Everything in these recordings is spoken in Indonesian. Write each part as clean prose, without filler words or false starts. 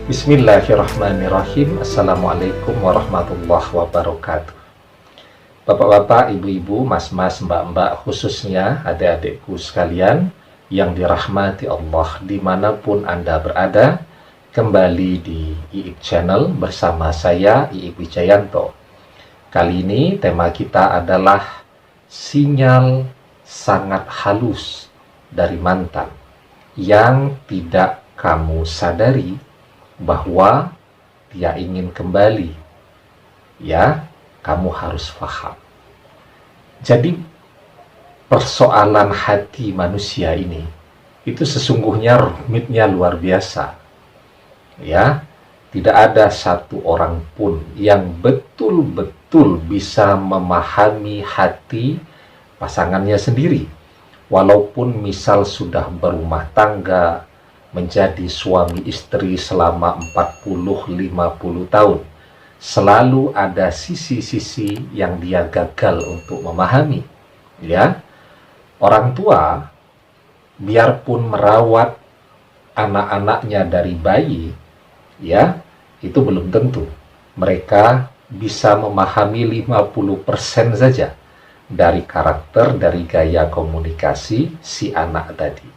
Bismillahirrahmanirrahim. Assalamualaikum warahmatullahi wabarakatuh. Bapak-bapak, ibu-ibu, mas-mas, mbak-mbak, khususnya adik-adikku sekalian yang dirahmati Allah dimanapun Anda berada, kembali di IIB Channel bersama saya, IIB Wijayanto. Kali ini tema kita adalah sinyal sangat halus dari mantan yang tidak kamu sadari bahwa dia ingin kembali. Ya, kamu harus paham. Jadi persoalan hati manusia ini itu sesungguhnya rumitnya luar biasa. Ya, tidak ada satu orang pun yang betul-betul bisa memahami hati pasangannya sendiri. Walaupun misal sudah berumah tangga, menjadi suami istri selama 40-50 tahun, selalu ada sisi-sisi yang dia gagal untuk memahami. Ya, orang tua biarpun merawat anak-anaknya dari bayi, ya, itu belum tentu mereka bisa memahami 50% saja dari karakter, dari gaya komunikasi si anak tadi.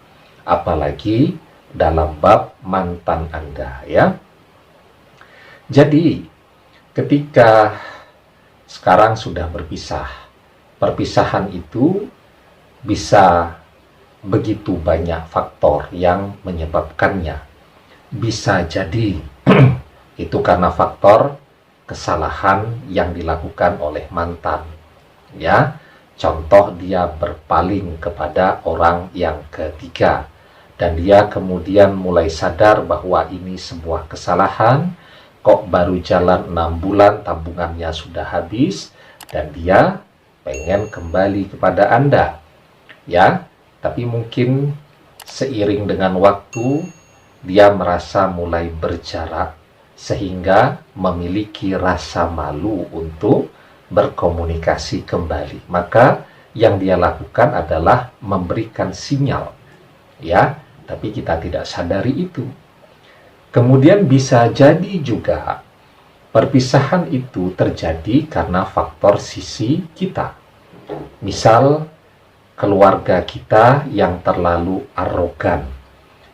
Apalagi dalam bab mantan Anda, ya. Jadi ketika sekarang sudah berpisah, perpisahan itu bisa begitu banyak faktor yang menyebabkannya. Bisa jadi itu karena faktor kesalahan yang dilakukan oleh mantan, ya. Contoh, dia berpaling kepada orang yang ketiga, dan dia kemudian mulai sadar bahwa ini sebuah kesalahan. Kok baru jalan 6 bulan tabungannya sudah habis, dan dia pengen kembali kepada Anda, ya. Tapi mungkin seiring dengan waktu dia merasa mulai berjarak, sehingga memiliki rasa malu untuk berkomunikasi kembali. Maka yang dia lakukan adalah memberikan sinyal, ya. Tapi kita tidak sadari itu. Kemudian bisa jadi juga perpisahan itu terjadi karena faktor sisi kita. Misal keluarga kita yang terlalu arogan,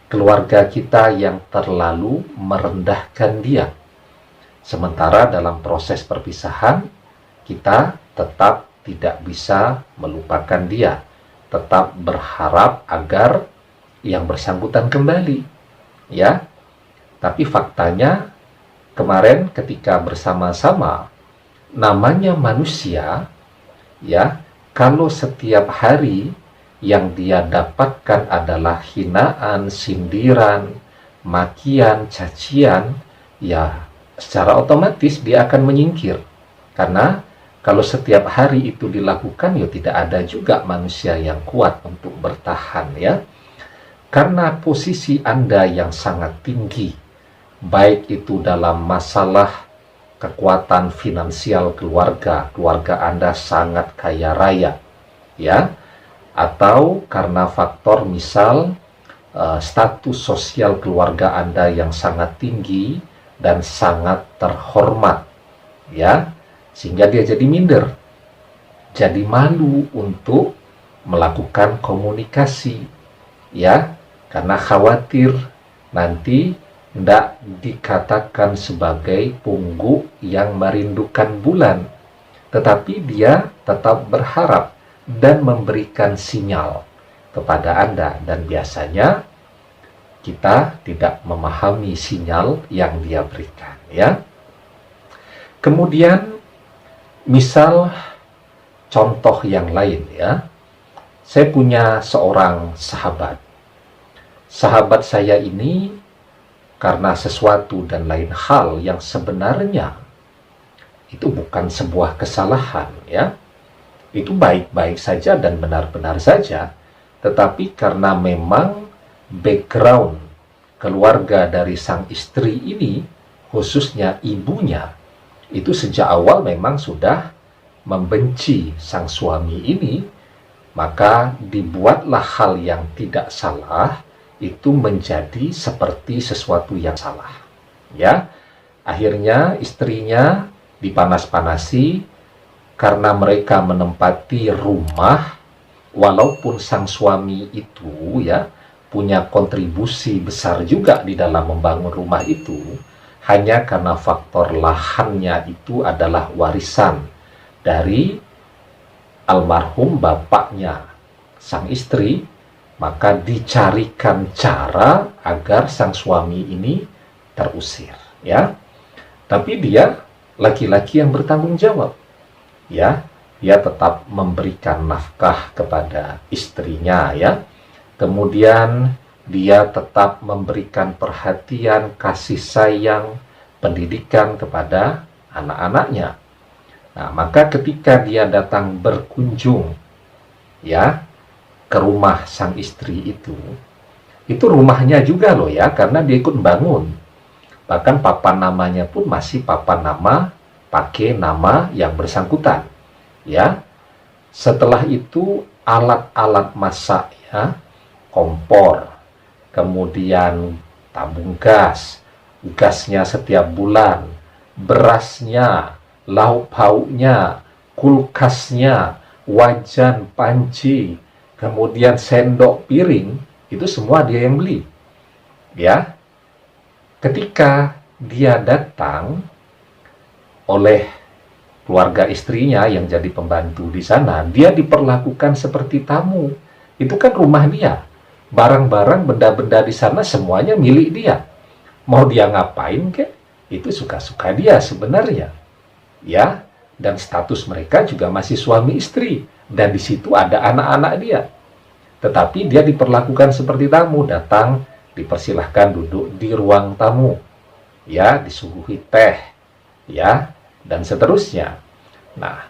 keluarga kita yang terlalu merendahkan dia. Sementara dalam proses perpisahan kita tetap tidak bisa melupakan dia, tetap berharap agar yang bersangkutan kembali, ya. Tapi faktanya kemarin ketika bersama-sama, namanya manusia, ya, kalau setiap hari yang dia dapatkan adalah hinaan, sindiran, makian, cacian, ya secara otomatis dia akan menyingkir. Karena kalau setiap hari itu dilakukan, ya tidak ada juga manusia yang kuat untuk bertahan, ya. Karena posisi Anda yang sangat tinggi, baik itu dalam masalah kekuatan finansial keluarga, keluarga Anda sangat kaya raya, ya, atau karena faktor misal status sosial keluarga Anda yang sangat tinggi dan sangat terhormat, ya, sehingga dia jadi minder, jadi malu untuk melakukan komunikasi, ya. Karena khawatir nanti tidak dikatakan sebagai pungguk yang merindukan bulan. Tetapi dia tetap berharap dan memberikan sinyal kepada Anda. Dan biasanya kita tidak memahami sinyal yang dia berikan, ya. Kemudian misal contoh yang lain, ya. Saya punya seorang sahabat. Sahabat saya ini karena sesuatu dan lain hal yang sebenarnya itu bukan sebuah kesalahan, ya. Itu baik-baik saja dan benar-benar saja, tetapi karena memang background keluarga dari sang istri ini, khususnya ibunya, itu sejak awal memang sudah membenci sang suami ini, maka dibuatlah hal yang tidak salah itu menjadi seperti sesuatu yang salah, Ya, akhirnya istrinya dipanas-panasi karena mereka menempati rumah, walaupun sang suami itu ya punya kontribusi besar juga di dalam membangun rumah itu, hanya karena faktor lahannya itu adalah warisan dari almarhum bapaknya sang istri, maka dicarikan cara agar sang suami ini terusir, ya. Tapi dia laki-laki yang bertanggung jawab, ya. Dia tetap memberikan nafkah kepada istrinya, ya. Kemudian dia tetap memberikan perhatian, kasih sayang, pendidikan kepada anak-anaknya. Nah, maka ketika dia datang berkunjung, ya, ke rumah sang istri itu rumahnya juga loh ya, karena dia ikut bangun. Bahkan papan namanya pun masih papan nama, pakai nama yang bersangkutan, ya. Setelah itu alat-alat masak, ya, kompor, kemudian tabung gas, gasnya setiap bulan, berasnya, lauk pauknya, kulkasnya, wajan, panci, kemudian sendok, piring, itu semua dia yang beli. Ya, ketika dia datang oleh keluarga istrinya yang jadi pembantu di sana, dia diperlakukan seperti tamu. Itu kan rumah dia. Barang-barang, benda-benda di sana semuanya milik dia. Mau dia ngapain kek? Itu suka-suka dia sebenarnya. Ya, dan status mereka juga masih suami istri. Dan di situ ada anak-anak dia. Tetapi dia diperlakukan seperti tamu, datang, dipersilahkan duduk di ruang tamu, ya, disuguhi teh, ya, dan seterusnya. Nah,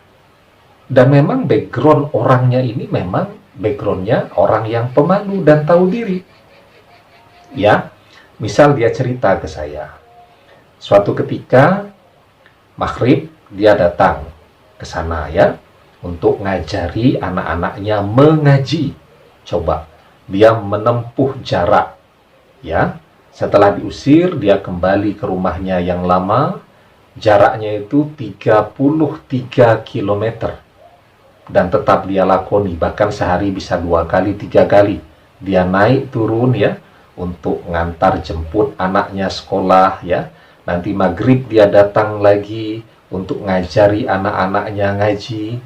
dan memang background orangnya ini memang backgroundnya orang yang pemalu dan tahu diri. Ya, misal dia cerita ke saya, suatu ketika maghrib dia datang ke sana, ya, untuk ngajari anak-anaknya mengaji. Coba, dia menempuh jarak, ya. Setelah diusir, dia kembali ke rumahnya yang lama. Jaraknya itu 33 km. Dan tetap dia lakoni, bahkan sehari bisa 2 kali, 3 kali. Dia naik turun, ya, untuk ngantar jemput anaknya sekolah, ya. Nanti maghrib dia datang lagi untuk ngajari anak-anaknya ngaji,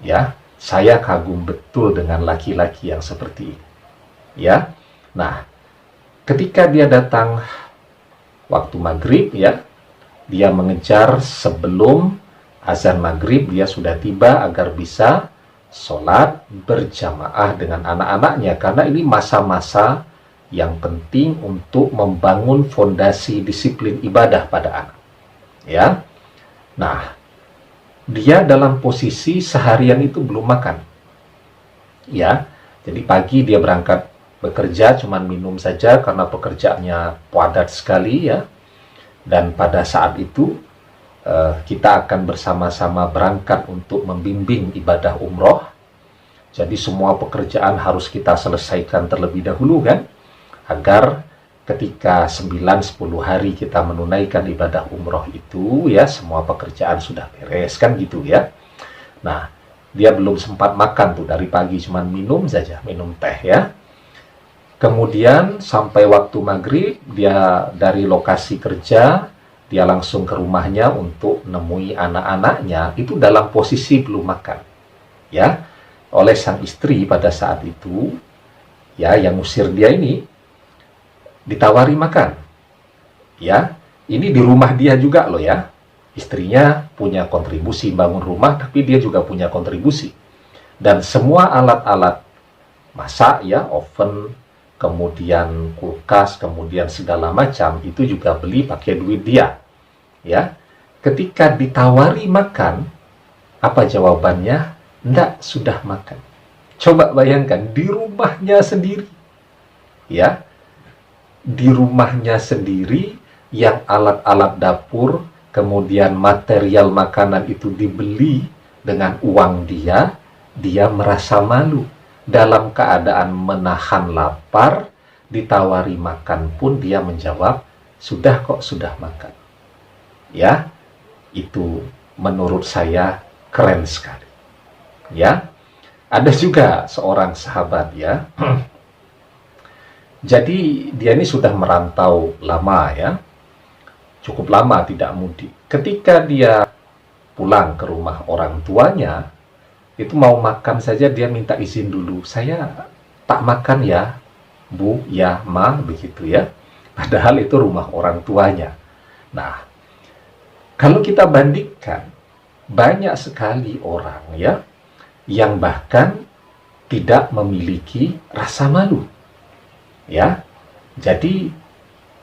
ya. Saya kagum betul dengan laki-laki yang seperti ini, ya. Nah, ketika dia datang waktu maghrib, ya, dia mengejar sebelum azan maghrib, dia sudah tiba agar bisa sholat berjamaah dengan anak-anaknya. Karena ini masa-masa yang penting untuk membangun fondasi disiplin ibadah pada anak, ya. Nah, dia dalam posisi seharian itu belum makan, ya. Jadi pagi dia berangkat bekerja, cuman minum saja karena pekerjaannya padat sekali, ya. Dan pada saat itu kita akan bersama-sama berangkat untuk membimbing ibadah umroh. Jadi semua pekerjaan harus kita selesaikan terlebih dahulu, kan, agar ketika 9-10 hari kita menunaikan ibadah umroh itu, ya, semua pekerjaan sudah beres, kan gitu, ya. Nah, dia belum sempat makan tuh, dari pagi cuman minum saja, minum teh, ya. Kemudian sampai waktu maghrib, dia dari lokasi kerja, dia langsung ke rumahnya untuk nemui anak-anaknya, itu dalam posisi belum makan, ya, oleh sang istri pada saat itu, ya, yang usir dia ini, ditawari makan, ya. Ini di rumah dia juga loh, ya. Istrinya punya kontribusi bangun rumah, tapi dia juga punya kontribusi. Dan semua alat-alat masak, ya, oven, kemudian kulkas, kemudian segala macam, itu juga beli pakai duit dia, ya. Ketika ditawari makan, apa jawabannya? Nggak, sudah makan. Coba bayangkan, di rumahnya sendiri, ya. Di rumahnya sendiri, yang alat-alat dapur, kemudian material makanan itu dibeli dengan uang dia, dia merasa malu. Dalam keadaan menahan lapar, ditawari makan pun dia menjawab, sudah kok, sudah makan. Ya, itu menurut saya keren sekali. Ya, ada juga seorang sahabat ya. Jadi dia ini sudah merantau lama ya, cukup lama tidak mudik. Ketika dia pulang ke rumah orang tuanya, itu mau makan saja dia minta izin dulu. Saya tak makan ya, Bu, ya, Ma, begitu ya. Padahal itu rumah orang tuanya. Nah, kalau kita bandingkan, banyak sekali orang ya yang bahkan tidak memiliki rasa malu. Ya, jadi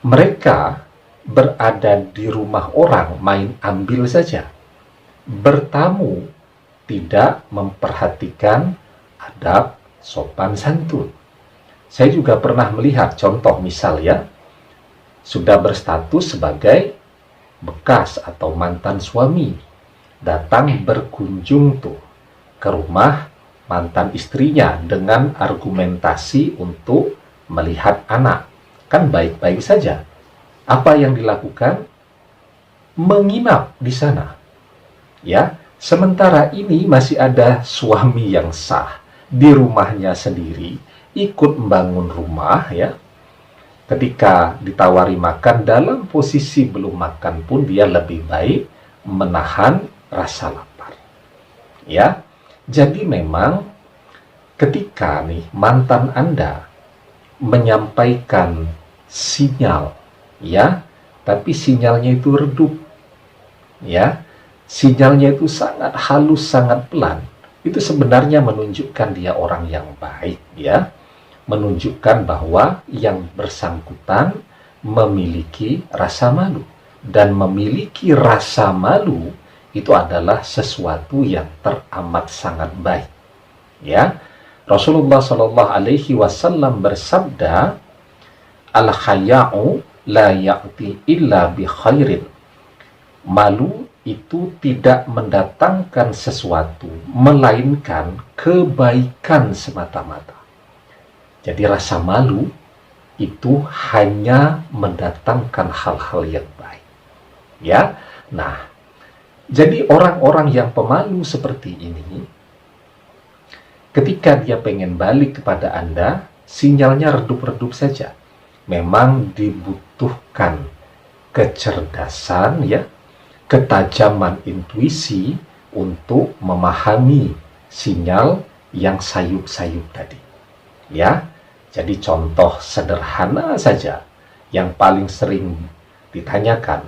mereka berada di rumah orang main ambil saja, bertamu tidak memperhatikan adab sopan santun. Saya juga pernah melihat contoh misal ya, sudah berstatus sebagai bekas atau mantan suami, datang berkunjung tuh ke rumah mantan istrinya dengan argumentasi untuk melihat anak. Kan baik-baik saja. Apa yang dilakukan? Menginap di sana. Ya, sementara ini masih ada suami yang sah di rumahnya sendiri, ikut membangun rumah ya. Ketika ditawari makan, dalam posisi belum makan pun dia lebih baik menahan rasa lapar. Ya. Jadi memang ketika nih mantan Anda menyampaikan sinyal ya, tapi sinyalnya itu redup ya, sinyalnya itu sangat halus, sangat pelan, itu sebenarnya menunjukkan dia orang yang baik ya, menunjukkan bahwa yang bersangkutan memiliki rasa malu, dan memiliki rasa malu itu adalah sesuatu yang teramat sangat baik ya. Rasulullah Shallallahu Alaihi Wasallam bersabda, al-haya'u la ya'ti illa bi khairin. Malu itu tidak mendatangkan sesuatu melainkan kebaikan semata-mata. Jadi rasa malu itu hanya mendatangkan hal-hal yang baik. Ya. Nah, jadi orang-orang yang pemalu seperti ini, ketika dia pengen balik kepada Anda, sinyalnya redup-redup saja. Memang dibutuhkan kecerdasan ya, ketajaman intuisi untuk memahami sinyal yang sayup-sayup tadi. Ya. Jadi contoh sederhana saja yang paling sering ditanyakan.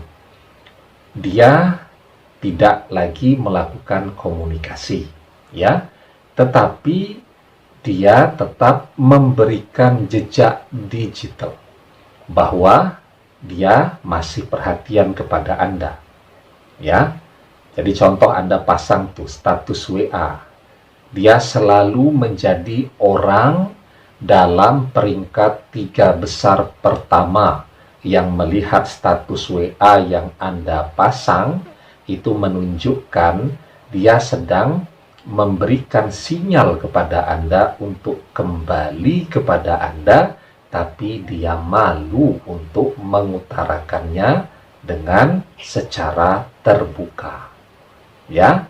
Dia tidak lagi melakukan komunikasi, ya. Tetapi dia tetap memberikan jejak digital bahwa dia masih perhatian kepada Anda. Ya. Jadi contoh Anda pasang tuh status WA. Dia selalu menjadi orang dalam peringkat 3 besar pertama yang melihat status WA yang Anda pasang, itu menunjukkan dia sedang memberikan sinyal kepada Anda untuk kembali kepada Anda, tapi dia malu untuk mengutarakannya dengan secara terbuka. Ya,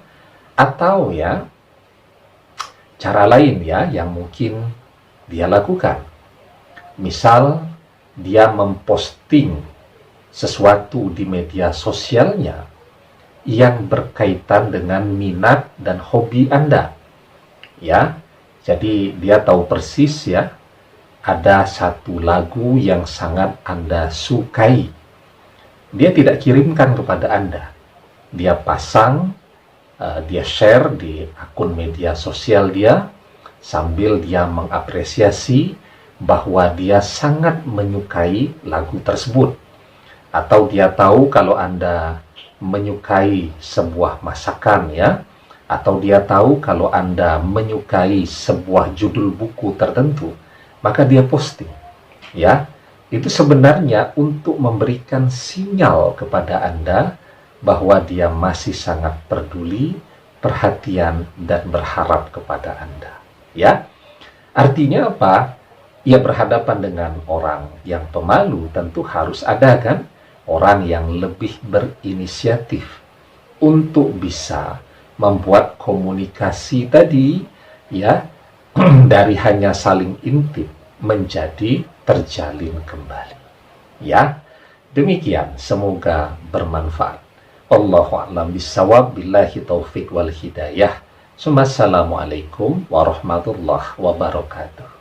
atau ya, cara lain ya yang mungkin dia lakukan. Misal dia memposting sesuatu di media sosialnya yang berkaitan dengan minat dan hobi Anda. Ya. Jadi dia tahu persis ya, ada satu lagu yang sangat Anda sukai. Dia tidak kirimkan kepada Anda. Dia pasang, dia share di akun media sosial dia, sambil dia mengapresiasi bahwa dia sangat menyukai lagu tersebut. Atau dia tahu kalau Anda menyukai sebuah masakan ya, atau dia tahu kalau Anda menyukai sebuah judul buku tertentu, maka dia posting. Ya, itu sebenarnya untuk memberikan sinyal kepada Anda bahwa dia masih sangat peduli, perhatian, dan berharap kepada Anda. Ya, artinya apa? Ia berhadapan dengan orang yang pemalu, tentu harus ada kan orang yang lebih berinisiatif untuk bisa membuat komunikasi tadi ya dari hanya saling intip menjadi terjalin kembali. Ya, demikian, semoga bermanfaat. Wallahu a'lam bishawab, billahi taufik wal hidayah. Assalamualaikum warahmatullahi wabarakatuh.